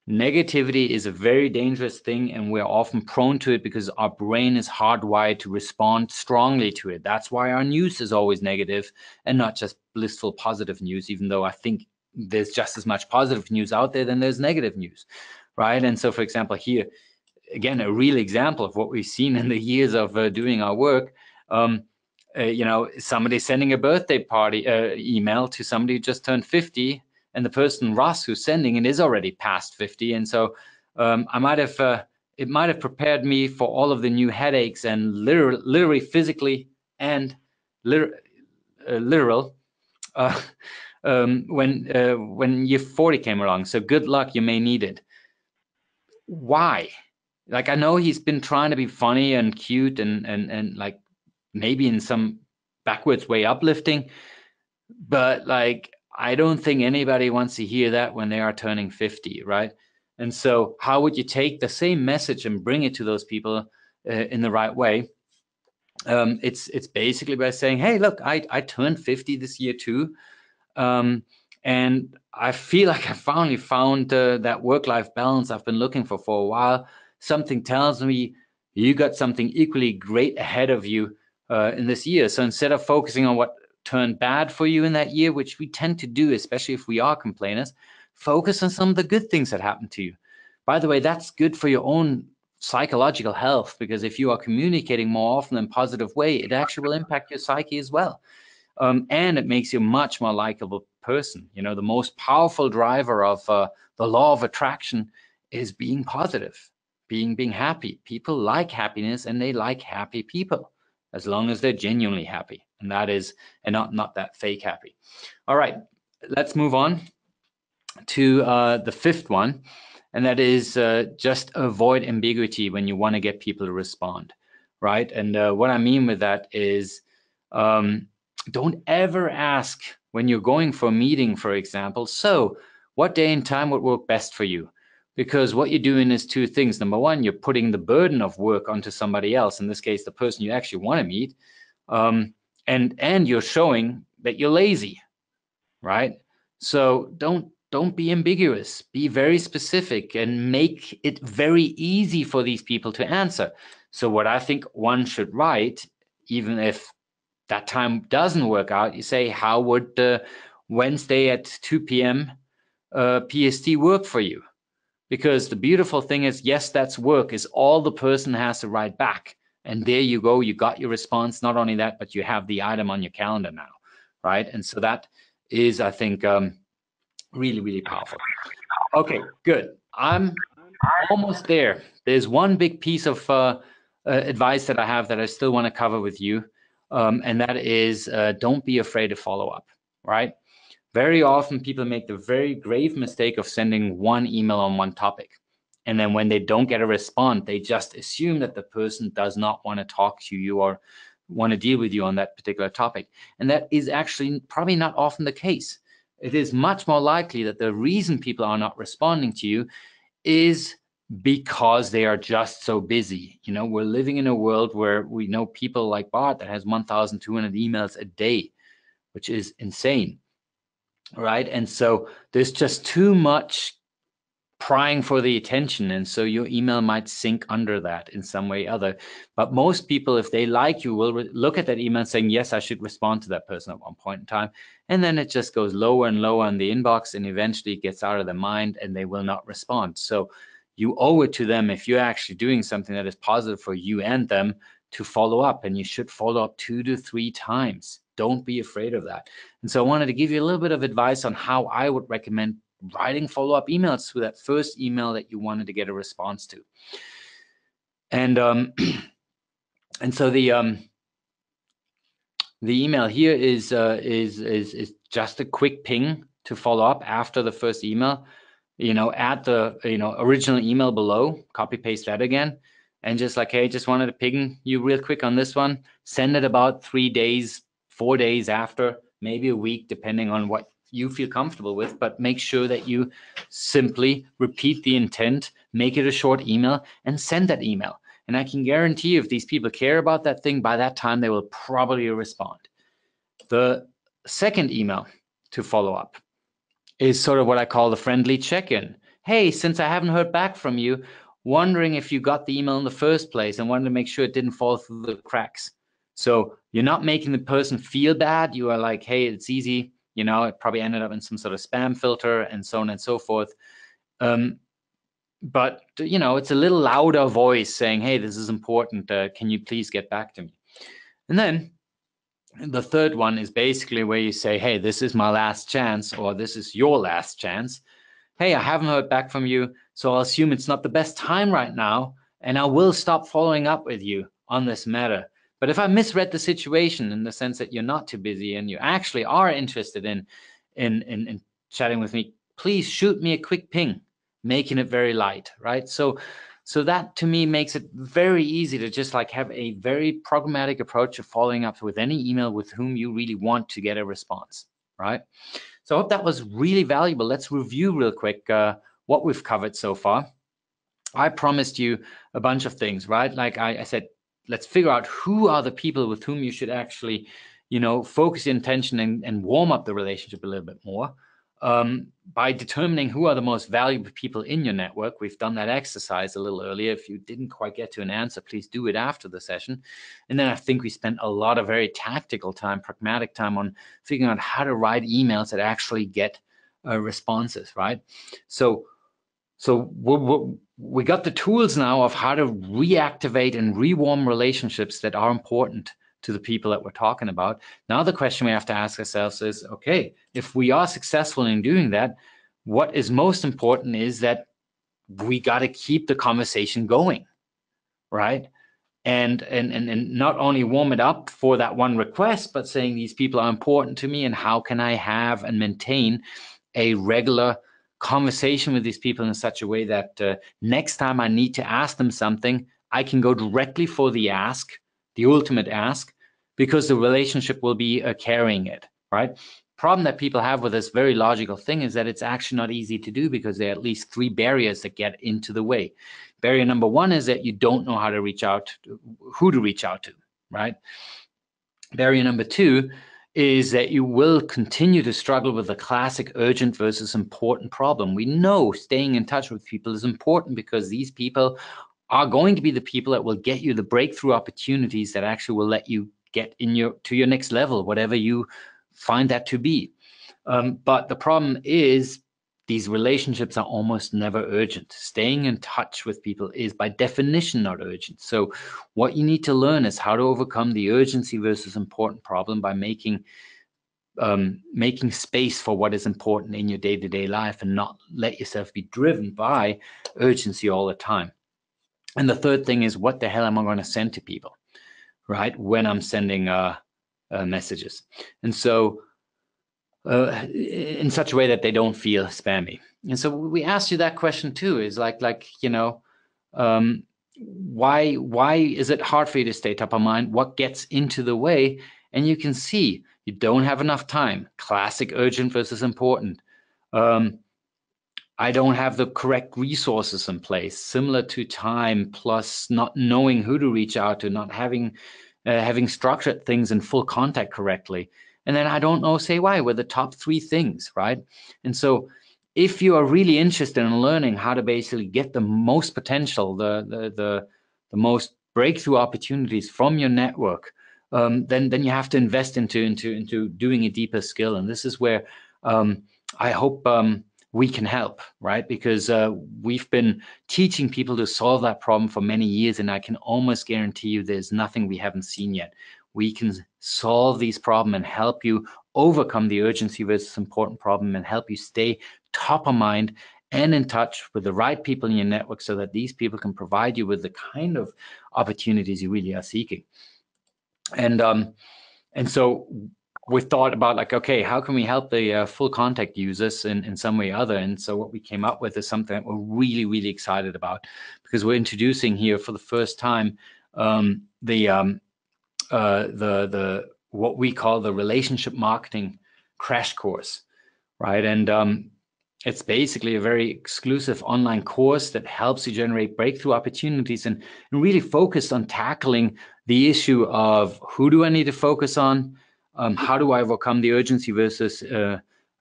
Negativity is a very dangerous thing, and we're often prone to it because our brain is hardwired to respond strongly to it. That's why our news is always negative and not just blissful positive news, even though I think there's just as much positive news out there than there's negative news, right? And so, for example, here, again, a real example of what we've seen in the years of doing our work. Somebody sending a birthday party email to somebody who just turned 50, and the person, Ross, who's sending it is already past 50. And so it might have prepared me for all of the new headaches and literally physically and literal when year 40 came along. So good luck, you may need it. Why? Like, I know he's been trying to be funny and cute and like maybe in some backwards way uplifting, but like, I don't think anybody wants to hear that when they are turning 50, right? And so how would you take the same message and bring it to those people in the right way? It's basically by saying, hey, look, I turned 50 this year too. And I feel like I finally found that work-life balance I've been looking for a while. something tells me you got something equally great ahead of you in this year. So instead of focusing on what turned bad for you in that year, which we tend to do, especially if we are complainers, focus on some of the good things that happened to you. By the way, that's good for your own psychological health, because if you are communicating more often in a positive way, it actually will impact your psyche as well. And it makes you a much more likable person. You know, the most powerful driver of the law of attraction is being positive, being happy. People like happiness, and they like happy people, as long as they're genuinely happy, and that is, and not that fake happy. All right, let's move on to the fifth one, and that is just avoid ambiguity when you want to get people to respond, right? And what I mean with that is, don't ever ask when you're going for a meeting, for example, so what day and time would work best for you? Because what you're doing is two things. Number one, you're putting the burden of work onto somebody else, in this case, the person you actually want to meet, and you're showing that you're lazy, right? So don't be ambiguous. Be very specific and make it very easy for these people to answer. So what I think one should write, even if that time doesn't work out, you say, how would Wednesday at 2 p.m. PST work for you? Because the beautiful thing is, yes, that's work, is all the person has to write back. And there you go, you got your response. Not only that, but you have the item on your calendar now, right? And so that is, I think, really, really powerful. Okay, good. I'm almost there. There's one big piece of advice that I have that I still want to cover with you, and that is don't be afraid to follow up, right? Very often people make the very grave mistake of sending one email on one topic. And then when they don't get a response, they just assume that the person does not want to talk to you or want to deal with you on that particular topic. And that is actually probably not often the case. It is much more likely that the reason people are not responding to you is because they are just so busy. You know, we're living in a world where we know people like Bart that has 1,200 emails a day, which is insane, right? And so there's just too much prying for the attention, and so your email might sink under that in some way or other. But most people, if they like you, will look at that email saying, yes, I should respond to that person at one point in time, and then it just goes lower and lower in the inbox, and eventually it gets out of their mind and they will not respond. So you owe it to them, if you're actually doing something that is positive for you and them, to follow up, and you should follow up 2 to 3 times. Don't be afraid of that. And so I wanted to give you a little bit of advice on how I would recommend writing follow-up emails to that first email that you wanted to get a response to. And and so the email here is just a quick ping to follow up after the first email. You know, add the original email below, copy paste that again, and just like, hey, just wanted to ping you real quick on this one. Send it about 3 days, 4 days after, maybe a week, depending on what you feel comfortable with, but make sure that you simply repeat the intent, make it a short email, and send that email. And I can guarantee you, if these people care about that thing, by that time they will probably respond. The second email to follow up is sort of what I call the friendly check-in. Hey, since I haven't heard back from you, wondering if you got the email in the first place, and wanted to make sure it didn't fall through the cracks. So you're not making the person feel bad. You are like, hey, it's easy. You know, it probably ended up in some sort of spam filter and so on and so forth. But, you know, it's a little louder voice saying, hey, this is important. Can you please get back to me? And then the third one is basically where you say, hey, this is my last chance, or this is your last chance. Hey, I haven't heard back from you, so I'll assume it's not the best time right now, and I will stop following up with you on this matter. But if I misread the situation in the sense that you're not too busy and you actually are interested in chatting with me, please shoot me a quick ping, making it very light, right? So that to me makes it very easy to just like have a very programmatic approach of following up with any email with whom you really want to get a response, right? So I hope that was really valuable. Let's review real quick what we've covered so far. I promised you a bunch of things, right? Like I said, let's figure out who are the people with whom you should actually, focus your attention and warm up the relationship a little bit more. by determining who are the most valuable people in your network. We've done that exercise a little earlier. If you didn't quite get to an answer, please do it after the session. And then I think we spent a lot of very tactical time, pragmatic time on figuring out how to write emails that actually get responses, right? So we got the tools now of how to reactivate and rewarm relationships that are important to the people that we're talking about. Now the question we have to ask ourselves is, okay, if we are successful in doing that, what is most important is that we got to keep the conversation going, right? And not only warm it up for that one request, but saying these people are important to me, and how can I have and maintain a regular conversation with these people in such a way that next time I need to ask them something, I can go directly for the ask, the ultimate ask, because the relationship will be carrying it, right? Problem that people have with this very logical thing is that it's actually not easy to do, because there are at least 3 barriers that get into the way. Barrier number 1 is that you don't know how to reach out, who to reach out to, right? Barrier number 2 is that you will continue to struggle with the classic urgent versus important problem. We know staying in touch with people is important, because these people are going to be the people that will get you the breakthrough opportunities that actually will let you get to your next level, whatever you find that to be. But the problem is, these relationships are almost never urgent. Staying in touch with people is by definition not urgent. So what you need to learn is how to overcome the urgency versus important problem by making space for what is important in your day-to-day life, and not let yourself be driven by urgency all the time. And the third thing is, what the hell am I going to send to people, right, when I'm sending messages? And so in such a way that they don't feel spammy. And so we asked you that question too, is like why is it hard for you to stay top of mind? What gets into the way? And you can see you don't have enough time. Classic urgent versus important. I don't have the correct resources in place, similar to time, plus not knowing who to reach out to, not having structured things in FullContact correctly. And then I don't know, say why, were the top 3 things, right? And so if you are really interested in learning how to basically get the most potential, the most breakthrough opportunities from your network, then you have to invest into doing a deeper skill. And this is where I hope we can help, right? Because we've been teaching people to solve that problem for many years, and I can almost guarantee you there's nothing we haven't seen yet. We can solve these problems and help you overcome the urgency versus important problem, and help you stay top of mind and in touch with the right people in your network, so that these people can provide you with the kind of opportunities you really are seeking. And so we thought about, like, okay, how can we help the FullContact users in some way or other? And so what we came up with is something that we're really, really excited about, because we're introducing here for the first time the what we call the relationship marketing crash course, right? And it's basically a very exclusive online course that helps you generate breakthrough opportunities, and really focused on tackling the issue of who do I need to focus on, how do I overcome the urgency versus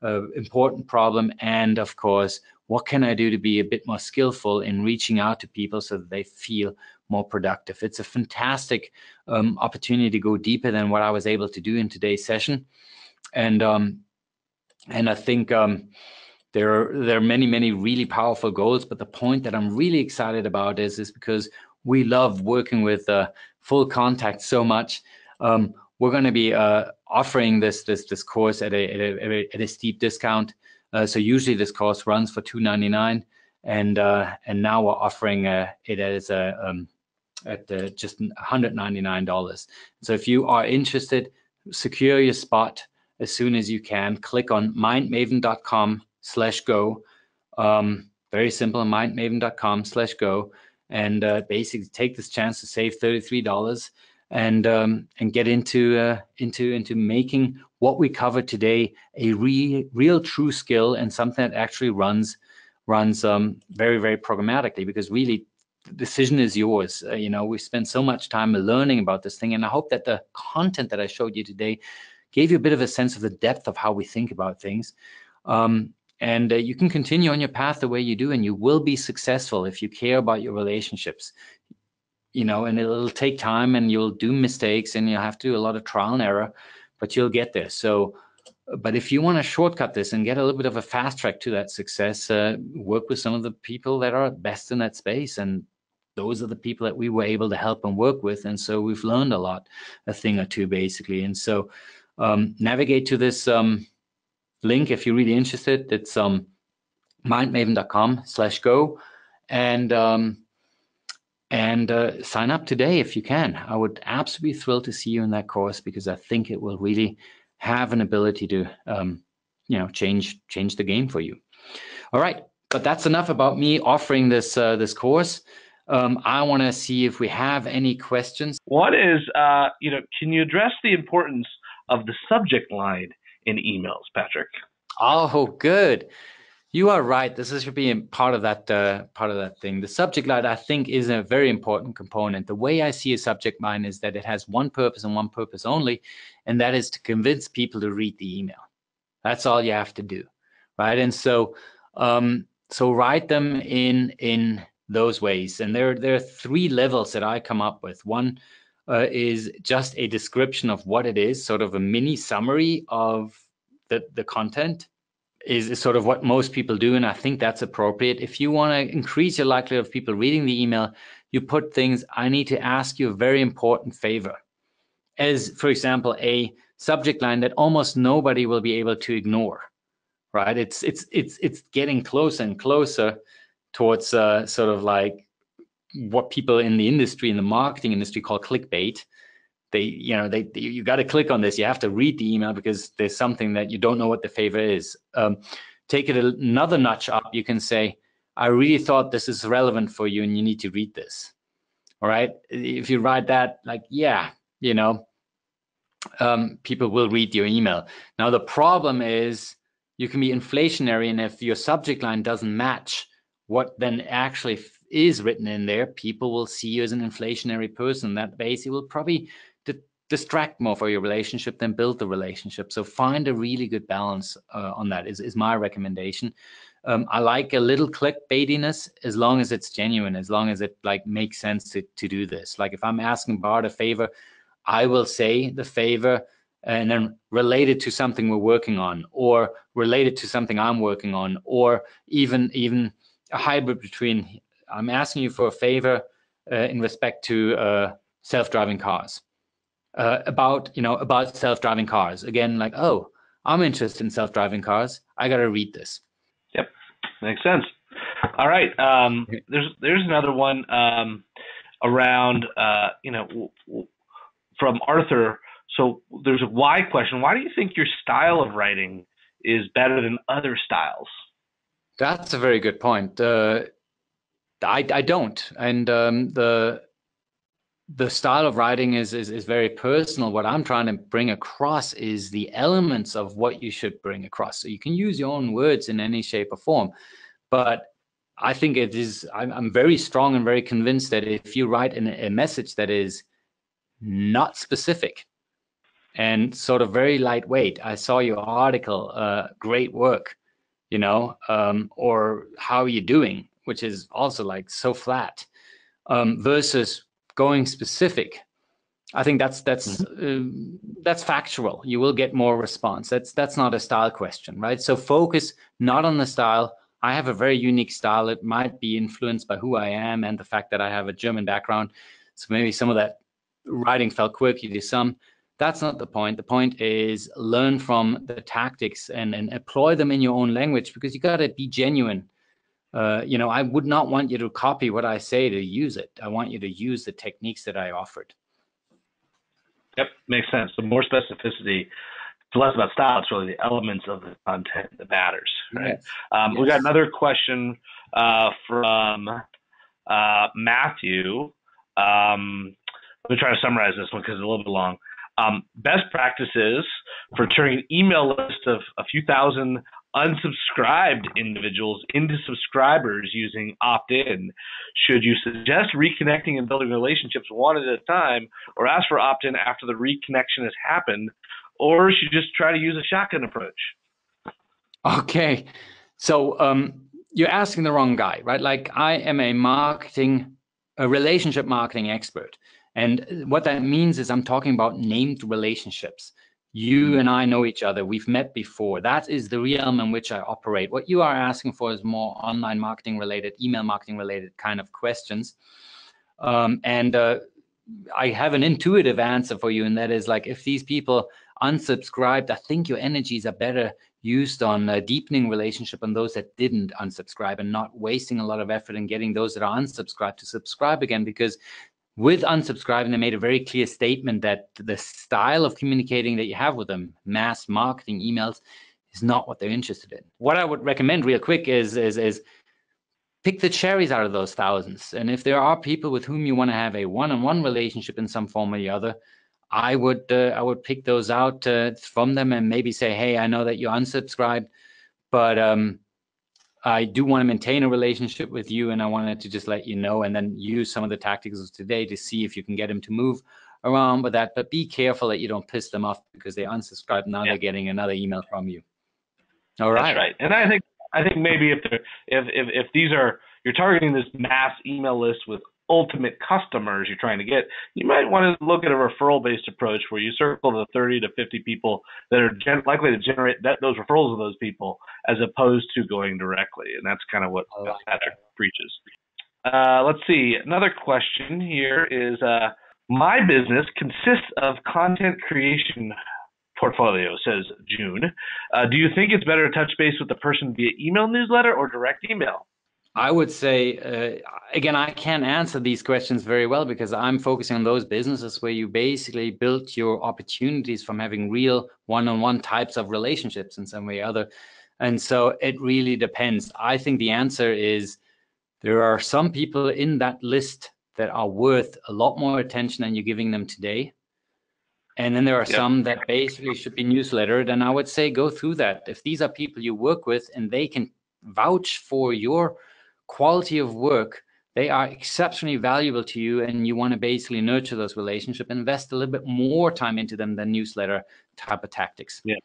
important problem, and of course, what can I do to be a bit more skillful in reaching out to people so that they feel more productive. It's a fantastic opportunity to go deeper than what I was able to do in today's session, and I think there are many really powerful goals. But the point that I'm really excited about is because we love working with FullContact so much. We're going to be offering this course at a steep discount. So usually this course runs for $299, and now we're offering it as at just $199. So if you are interested, secure your spot as soon as you can. Click on mindmaven.com/go. Very simple, mindmaven.com/go, and basically take this chance to save $33 and get into making what we covered today a real true skill, and something that actually runs very, very programmatically, because really the decision is yours. We spent so much time learning about this thing, and I hope that the content that I showed you today gave you a bit of a sense of the depth of how we think about things. And you can continue on your path the way you do, and you will be successful if you care about your relationships. And it'll take time, and you'll do mistakes, and you'll have to do a lot of trial and error, but you'll get there. So, but if you want to shortcut this and get a little bit of a fast track to that success, work with some of the people that are best in that space. And those are the people that we were able to help and work with. And so we've learned a thing or two, basically. And so navigate to this link if you're really interested. It's mindmaven.com/go. And sign up today if you can. I would absolutely be thrilled to see you in that course, because I think it will really have an ability to change the game for you. All right, but that's enough about me offering this course. I want to see if we have any questions.
One is, can you address the importance of the subject line in emails, Patrick?
Oh, good. You are right. This should be part of that thing. The subject line, I think, is a very important component. The way I see a subject line is that it has one purpose and one purpose only, and that is to convince people to read the email. That's all you have to do, right? And so write them in those ways. And there are 3 levels that I come up with. One is just a description of what it is, sort of a mini summary of the content. Is sort of what most people do, and I think that's appropriate. If you want to increase your likelihood of people reading the email, you put things, I need to ask you a very important favor, as, for example, a subject line that almost nobody will be able to ignore, right? It's getting closer and closer towards sort of like what people in the industry, in the marketing industry, call clickbait. You got to click on this. You have to read the email because there's something that you don't know what the favor is. Take it another notch up. You can say, I really thought this is relevant for you and you need to read this. All right. If you write that, like, people will read your email. Now, the problem is you can be inflationary. And if your subject line doesn't match what then actually is written in there, people will see you as an inflationary person. That basically will probably distract more for your relationship than build the relationship. So find a really good balance on that is my recommendation. I like a little clickbaitiness as long as it's genuine, as long as it like makes sense to do this. Like if I'm asking Bart a favor, I will say the favor and then related to something we're working on, or related to something I'm working on, or even a hybrid between I'm asking you for a favor in respect to self-driving cars. About self-driving cars. Again, like, oh, I'm interested in self-driving cars. I got to read this.
Yep, makes sense. All right. There's another one around, from Arthur. So there's a why question. Why do you think your style of writing is better than other styles?
That's a very good point. I don't, and the style of writing is very personal. What I'm trying to bring across is the elements of what you should bring across. So you can use your own words in any shape or form, but I think it is. I'm very strong and very convinced that if you write a message that is not specific and sort of very lightweight, I saw your article, great work, or how are you doing, which is also like so flat, versus going specific. I think that's factual. You will get more response. That's not a style question, right? So focus not on the style. I have a very unique style. It might be influenced by who I am and the fact that I have a German background. So maybe some of that writing felt quirky to some. That's not the point. The point is learn from the tactics and employ them in your own language, because you got to be genuine. I would not want you to copy what I say to use it. I want you to use the techniques that I offered.
Yep, makes sense. The more specificity, it's less about style. It's really the elements of the content that matters, right? Yes. We got another question from Matthew. Let me try to summarize this one because it's a little bit long. Best practices for turning an email list of a few thousand unsubscribed individuals into subscribers using opt-in. Should you suggest reconnecting and building relationships one at a time, or ask for opt-in after the reconnection has happened, or should you just try to use a shotgun approach?
Okay. So you're asking the wrong guy, right? Like I am a relationship marketing expert. And what that means is I'm talking about named relationships. You and I know each other. We've met before. That is the realm in which I operate. What you are asking for is more online marketing related, email marketing related kind of questions. And I have an intuitive answer for you, and that is like if these people unsubscribed, I think your energies are better used on deepening relationship on those that didn't unsubscribe and not wasting a lot of effort in getting those that are unsubscribed to subscribe again, because with unsubscribing, they made a very clear statement that the style of communicating that you have with them, mass marketing emails, is not what they're interested in. What I would recommend real quick is pick the cherries out of those thousands. And if there are people with whom you want to have a one-on-one relationship in some form or the other, I would pick those out from them and maybe say, hey, I know that you unsubscribed, but I do want to maintain a relationship with you, and I wanted to just let you know, and then use some of the tactics of today to see if you can get them to move around with that. But be careful that you don't piss them off because they unsubscribe. Now they're getting another email from you. All right.
That's right. And I think maybe if these are, you're targeting this mass email list with ultimate customers you're trying to get, you might want to look at a referral based approach where you circle the 30 to 50 people that are likely to generate those referrals of those people, as opposed to going directly. And that's kind of what Patrick preaches. Let's see. Another question here is, my business consists of content creation portfolio, says June. Do you think it's better to touch base with the person via email newsletter or direct email?
I would say, again, I can't answer these questions very well because I'm focusing on those businesses where you basically built your opportunities from having real one-on-one types of relationships in some way or other. And so it really depends. I think the answer is there are some people in that list that are worth a lot more attention than you're giving them today. And then there are some that basically should be newslettered. And I would say go through that. If these are people you work with and they can vouch for your quality of work, they are exceptionally valuable to you, and you want to basically nurture those relationships, invest a little bit more time into them than newsletter type of tactics.
Yeah,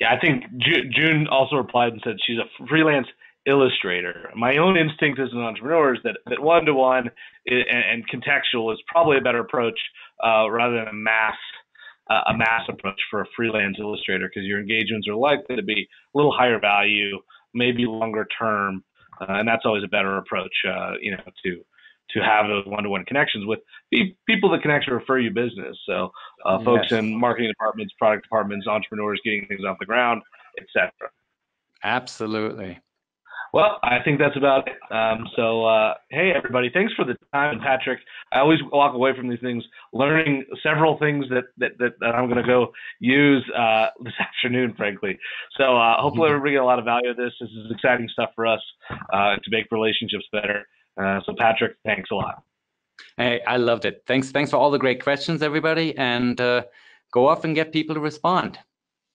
I think June also replied and said she's a freelance illustrator. My own instinct as an entrepreneur is that one-to-one and contextual is probably a better approach rather than a mass approach for a freelance illustrator, because your engagements are likely to be a little higher value, maybe longer term, and that's always a better approach, to have those one-to-one connections with people that can actually refer you business. So folks in marketing departments, product departments, entrepreneurs getting things off the ground, etc.
Absolutely.
Well, I think that's about it. Hey, everybody, thanks for the time. And Patrick, I always walk away from these things learning several things that I'm going to go use this afternoon, frankly. So hopefully everybody get a lot of value of this. This is exciting stuff for us to make relationships better. So Patrick, thanks a lot.
Hey, I loved it. Thanks for all the great questions, everybody. And go off and get people to respond.